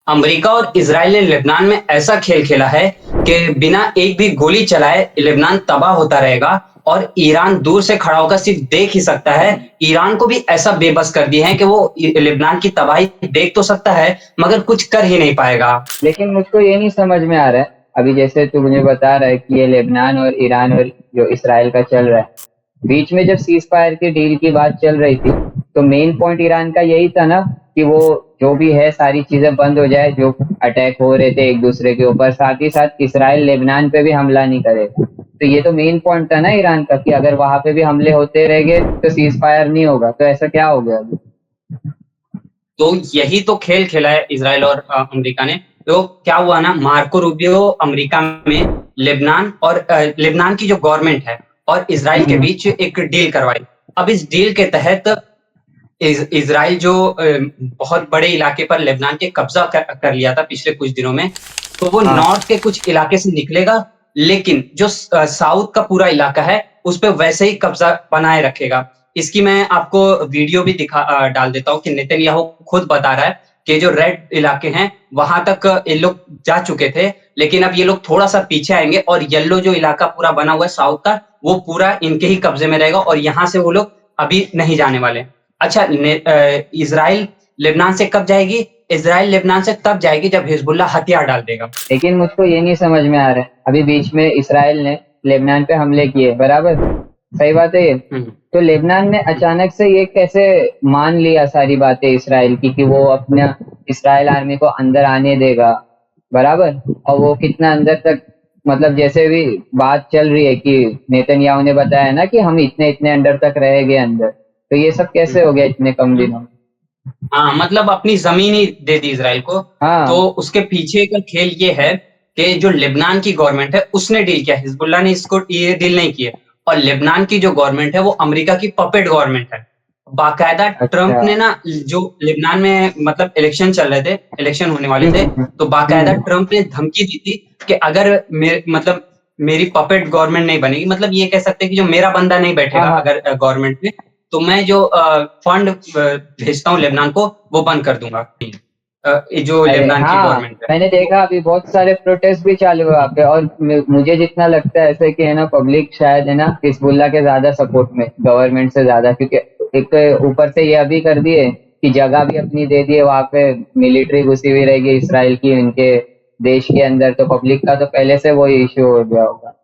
America और Israel ने Lebanon में ऐसा खेल खेला है कि बिना एक भी गोली चलाए लेबनान तबाह होता रहेगा और ईरान दूर से खड़ा होकर सिर्फ देख ही सकता है। ईरान को भी ऐसा बेबस कर दिया है कि वो लेबनान की तबाही देख तो सकता है मगर कुछ कर ही नहीं पाएगा। लेकिन मुझको ये नहीं समझ में आ रहा है, अभी जैसे तू मुझे बता रहा है कि ये लेबनान और ईरान और जो इसराइल का चल रहा है, बीच में जब सीज फायर की डील की बात चल रही थी तो मेन पॉइंट ईरान का यही था ना कि वो जो भी है सारी चीजें बंद हो जाए, जो अटैक हो रहे थे एक दूसरे के ऊपर, साथ ही साथ इसराइल लेबनान पे भी हमला नहीं करेगा। तो ये तो मेन पॉइंट था ना ईरान का कि अगर वहां पे भी हमले होते रहेंगे तो सीज फायर नहीं होगा। तो ऐसा क्या हो गया अभी? तो यही तो खेल खेला है इसराइल और अमेरिका ने। तो क्या हुआ ना, मार्को रूबियो अमेरिका में लेबनान की जो गवर्नमेंट है और इसराइल के बीच एक डील करवाई। अब इस डील के तहत इसराइल जो बहुत बड़े इलाके पर लेबनान के कब्जा कर लिया था पिछले कुछ दिनों में, तो वो हाँ। नॉर्थ के कुछ इलाके से निकलेगा, लेकिन जो साउथ का पूरा इलाका है उस पे वैसे ही कब्जा बनाए रखेगा। इसकी मैं आपको वीडियो भी डाल देता हूँ कि नेतन्याहू खुद बता रहा है कि जो रेड इलाके हैं वहां तक ये लोग जा चुके थे, लेकिन अब ये लोग थोड़ा सा पीछे आएंगे और येलो जो इलाका पूरा बना हुआ है साउथ का, वो पूरा इनके ही कब्जे में रहेगा और यहाँ से वो लोग अभी नहीं जाने वाले। अच्छा, इसराइल लेबनान से कब जाएगी? इसराइल लेबनान से तब जाएगी जब हिजबुल्लाह हथियार डाल देगा। लेकिन मुझको ये नहीं समझ में आ रहा है, अभी बीच में इसराइल ने लेबनान पे हमले किए, बराबर, सही बात है ये। तो लेबनान ने अचानक से ये कैसे मान लिया सारी बातें इसराइल की कि वो अपना इसराइल आर्मी को अंदर आने देगा, बराबर? और वो कितना अंदर तक, मतलब जैसे भी बात चल रही है कि नेतन्याहू ने बताया ना कि हम इतने इतने अंदर तक रहेंगे अंदर, तो ये सब कैसे हो गया इतने कम दिनों में? हाँ, मतलब अपनी जमीन ही दे दी इसराइल को। तो हाँ। उसके पीछे का खेल ये है कि जो लेबनान की गवर्नमेंट है उसने डील किया, हिजबुल्लाह ने इसको ये डील नहीं किया। और लेबनान की जो गवर्नमेंट है वो अमेरिका की पपेट गवर्नमेंट है। बाकायदा ट्रम्प अच्छा। ने ना, जो लेबनान में मतलब इलेक्शन चल रहे थे, इलेक्शन होने वाले थे, तो बाकायदा हम्म। ट्रम्प ने धमकी दी थी कि अगर मेरी पपेट गवर्नमेंट नहीं बनेगी, मतलब ये कह सकते हैं कि जो मेरा बंदा नहीं हाँ बैठेगा हाँ। अगर गवर्नमेंट में, तो मैं जो फंड भेजता हूँ लेबनान को वो बंद कर दूंगा। ये जो अरे लेबनान की हाँ, गवर्नमेंट है मैंने तो। देखा अभी बहुत सारे प्रोटेस्ट भी चालू हुए वहाँ पे, और मुझे जितना लगता है ऐसे कि है ना, पब्लिक शायद है ना हिजबुल्लाह के ज्यादा सपोर्ट में, गवर्नमेंट से ज्यादा, क्योंकि एक तो ऊपर से ये अभी कर दिए कि जगह भी अपनी दे दिए वहाँ पे, मिलिट्री घुसी हुई रहेगी इसराइल की उनके देश के अंदर, तो पब्लिक का तो पहले से वो इश्यू हो गया होगा।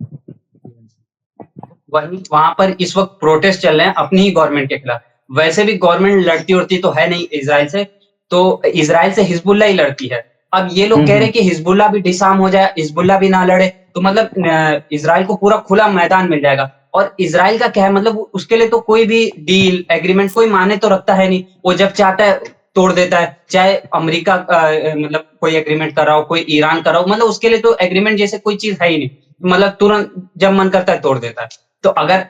वही वहां पर इस वक्त प्रोटेस्ट चल रहे हैं अपनी ही गवर्नमेंट के खिलाफ। वैसे भी गवर्नमेंट लड़ती उड़ती तो है नहीं इसराइल से, तो इसराइल से हिजबुल्लाह ही लड़ती है। अब ये लोग कह रहे हैं कि हिजबुल्लाह भी डिसआर्म हो जाए, हिजबुल्लाह भी ना लड़े, तो मतलब इसराइल को पूरा खुला मैदान मिल जाएगा। और इसराइल का क्या है, मतलब उसके लिए तो कोई भी डील एग्रीमेंट कोई माने तो रखता है नहीं, वो जब चाहता है तोड़ देता है। चाहे अमेरिका मतलब कोई एग्रीमेंट कर रहा हो, कोई ईरान कर रहा हो, मतलब उसके लिए तो एग्रीमेंट जैसे कोई चीज है ही नहीं, मतलब तुरंत जब मन करता है तोड़ देता है। तो अगर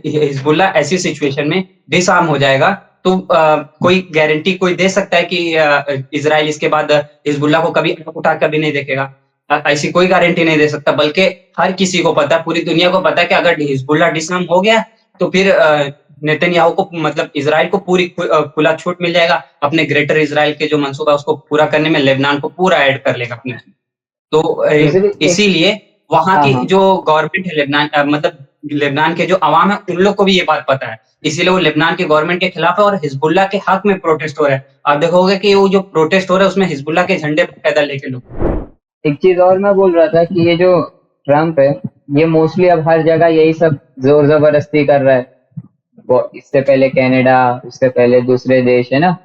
हिजबुल्लाह ऐसी सिचुएशन में डिसआर्म हो जाएगा तो कोई गारंटी कोई दे सकता है कि इसराइल इसके बाद हिजबुल्लाह को कभी उठा कभी नहीं देखेगा? ऐसी कोई गारंटी नहीं दे सकता। बल्कि हर किसी को पता है, पूरी दुनिया को पता है कि अगर हिजबुल्लाह डिसआर्म हो गया तो फिर नेतन्याहू को, मतलब इसराइल को पूरी खुला छूट मिल जाएगा अपने ग्रेटर इसराइल के जो मंसूबा है उसको पूरा करने में, लेबनान को पूरा ऐड कर लेगा अपने। तो इसलिए एक। इसीलिए वहां हाँ की हाँ। जो गवर्नमेंट है लेबनान, मतलब लेबनान के जो अवाम है उन लोग को भी ये बात पता है, इसीलिए वो लेबनान की गवर्नमेंट के खिलाफ है और हिजबुल्लाह के हक में प्रोटेस्ट हो रहा है। आप देखोगे कि वो जो प्रोटेस्ट हो रहा है उसमें हिजबुल्लाह के झंडे पैदल लेके लोग। एक चीज और मैं बोल रहा था कि ये जो ट्रम्प है, ये मोस्टली अब हर जगह यही सब जोर जबरदस्ती कर रहा है। वो इससे पहले कनाडा, उससे पहले दूसरे देश, है ना?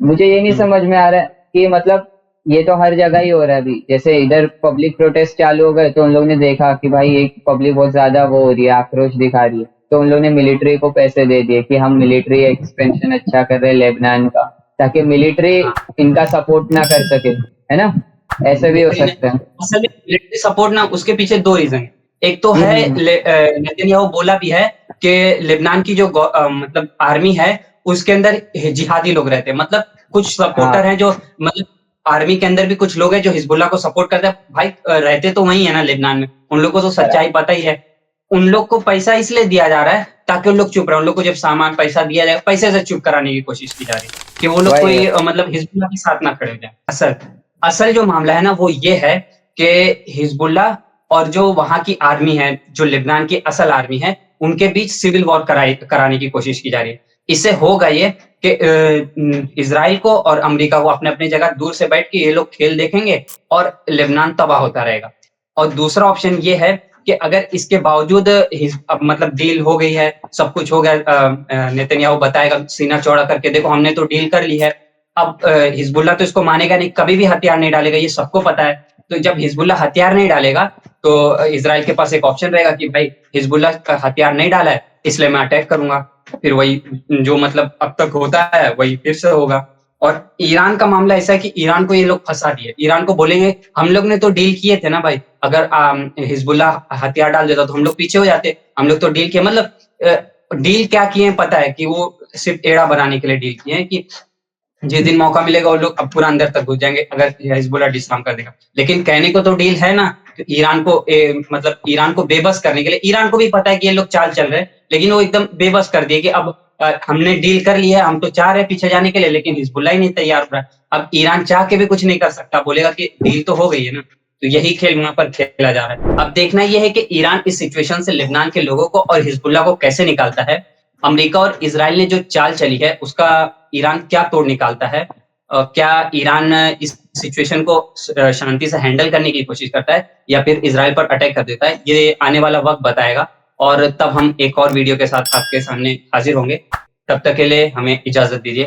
मुझे ये नहीं हम्म। समझ में आ रहा है कि मतलब ये तो हर जगह ही हो रहा है अभी। जैसे इधर पब्लिक प्रोटेस्ट चालू हो गए तो उन लोग ने देखा कि भाई एक पब्लिक बहुत ज्यादा वो हो रही है, आक्रोश दिखा रही है, तो उन लोग ने मिलिट्री को पैसे दे दिए कि हम मिलिट्री एक्सपेंशन अच्छा कर रहे हैं लेबनान का, ताकि मिलिट्री हाँ, इनका सपोर्ट ना कर सके, है ना? ऐसे भी हो मिलिट्री ने, सकता है। असल में मिलिट्री सपोर्ट ना, उसके पीछे दो रीजन है। एक तो है हम्म। नेतन्याहू बोला भी है कि लेबनान की जो मतलब आर्मी है उसके अंदर जिहादी लोग रहते हैं, मतलब कुछ सपोर्टर हाँ हैं जो, मतलब आर्मी के अंदर भी कुछ लोग हैं जो हिजबुल्लाह को सपोर्ट करते हैं। भाई रहते तो वही है ना लेबनान में, उन लोग को तो सच्चाई बराबर। पता ही है। उन लोग को पैसा इसलिए दिया जा रहा है ताकि उन लोग चुप रहे। उन लोग को जब सामान पैसा दिया जाए, पैसे से चुप कराने की कोशिश की जा रही है कि वो लोग वही कोई वही। मतलब हिजबुल्लाह के साथ ना खड़े हो जाए। असल असल जो मामला है ना वो ये है कि हिजबुल्लाह और जो वहाँ की आर्मी है, जो लेबनान की असल आर्मी है, उनके बीच सिविल वॉर कराने की कोशिश की जा रही है। इससे होगा ये कि इज़राइल को और अमेरिका को अपने-अपने जगह दूर से बैठ के ये लोग खेल देखेंगे और लेबनान तबाह होता रहेगा। और दूसरा ऑप्शन ये है कि अगर इसके बावजूद अब मतलब डील हो गई है, सब कुछ हो गया, नेतन्याहू बताएगा सीना चौड़ा करके, देखो हमने तो डील कर ली है। अब हिजबुल्लाह तो इसको मानेगा नहीं, कभी भी हथियार नहीं डालेगा, ये सबको पता है। तो जब हिजबुल्लाह हथियार नहीं डालेगा, तो इज़राइल के पास एक ऑप्शन रहेगा कि भाई हिजबुल्लाह का हथियार नहीं डाला है, इसलिए मैं अटैक करूँगा। फिर वही जो मतलब अब तक होता है, वही फिर से होगा। और ईरान का मामला ऐसा है कि ईरान को ये लोग फँसा दिए। ईरान को बोलेंगे, हम लोग ने तो डील किए थे ना भाई, अगर हिजबुल्लाह हथियार डाल देता तो हम लोग पीछे हो जाते। हम लोग तो डील किए, मतलब डील क्या किए हैं पता है कि वो सिर्फ़ एड़ा बनाने के लिए डील किए हैं कि जिस दिन मौका मिलेगा वो लोग अब पूरा अंदर तक घुस जाएँगे अगर हिजबुल्लाह डिसआर्म कर देगा। लेकिन कहने को तो डील है ना, तो ईरान को मतलब ईरान को बेबस करने के लिए, ईरान को भी पता है कि ये लोग चाल चल रहे हैं, लेकिन वो एकदम बेबस कर दिए कि अब हमने डील कर ली है, हम तो चाह रहे हैं पीछे जाने के लिए, लेकिन हिजबुल्लाह ही नहीं तैयार हो रहा है। अब ईरान चाह के भी कुछ नहीं कर सकता, बोलेगा कि डील तो हो गई है ना। तो यही खेल वहाँ पर खेला जा रहा है। अब देखना ये है कि ईरान इस सिचुएशन से लेबनान के लोगों को और हिजबुल्लाह को कैसे निकालता है। अमेरिका और इज़राइल ने जो चाल चली है, उसका ईरान क्या तोड़ निकालता है? क्या ईरान इस सिचुएशन को शांति से हैंडल करने की कोशिश करता है या फिर इज़राइल पर अटैक कर देता है? ये आने वाला वक़्त बताएगा और तब हम एक और वीडियो के साथ आपके सामने हाज़िर होंगे। तब तक के लिए हमें इजाज़त दीजिए।